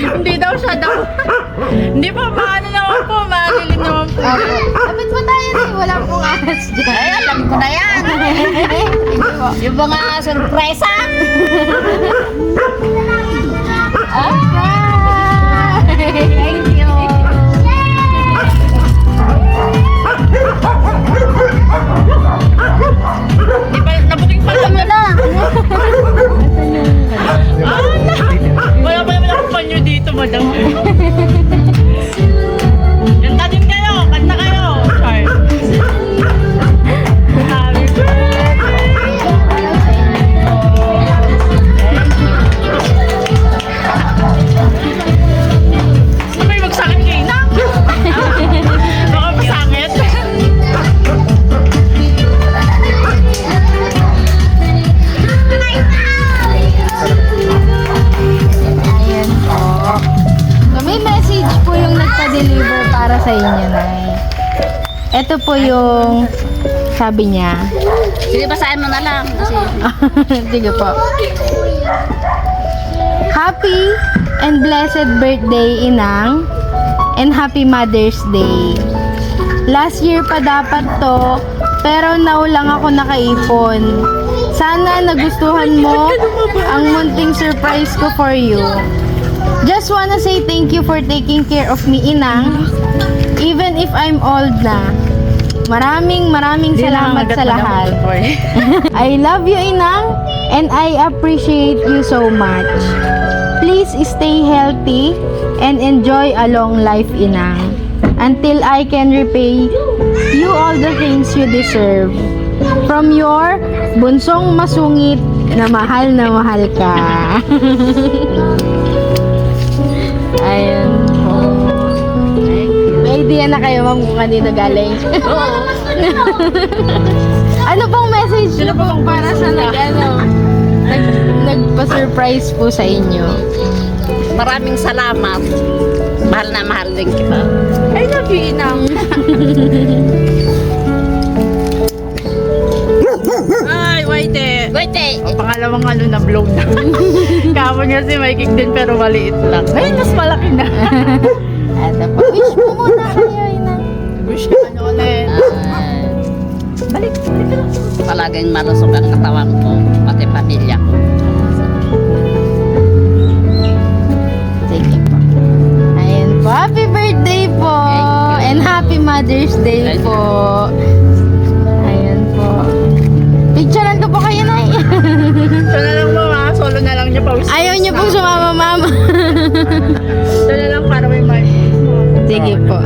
Hindi daw siya daw. Hindi po, maano naman po, malilim naman po. Dapat po tayo rin, wala pong aras dyan. Ay, alam ko na yan. Yung mga sorpresa. Thank you. Di ba, nabuking pa naman na. Wala pa naman ako panyo dito, madam. Kanta din kayo, kanta kayo. Char. Happy birthday. Sabay magsakit kayo na. Baka masakit. Ayan po. So, may message po yung nagpa-deliver para sa inyo, Nay. Ito po yung sabi niya. Sige, basahin mo na lang. Kasi Sige po. Happy and blessed birthday, Inang. And happy Mother's Day. Last year pa dapat to, pero now lang ako nakaipon. Sana nagustuhan mo ang munting surprise ko for you. Just wanna say thank you for taking care of me, Inang. Even if I'm old na. Maraming salamat sa lahat. I love you, Inang, and I appreciate you so much. Please stay healthy and enjoy a long life, Inang, until I can repay you all the things you deserve. From your bunsong masungit na mahal ka. Ayun po. May idea na kayo, ma'am, kung kanino galing? Ano pong message nyo pong para sa nagpa-surprise po sa inyo? maraming salamat. Mahal na mahal din kita. I love you, Inang. Ay, waite. Waite. O, pangalawang ano na blow na. Kamon niya si Mikey din pero maliit lang. Ay, mas malaki na. Ito po. Wish mo muna kayo, Inang. Wish ka ano ulit. Balik ka lang. Palaging malusog ang katawan ko, pati pamilya ko. Sige po. Ayan po. Happy birthday po. And happy Mother's Day Thank you. po. Ayan po. Picturean ko po kayo, Nay. Ito na lang mama. Solo na lang niya pa. Ayaw niyo pong sumama, Mama. Ito na lang para may mic. Sige po.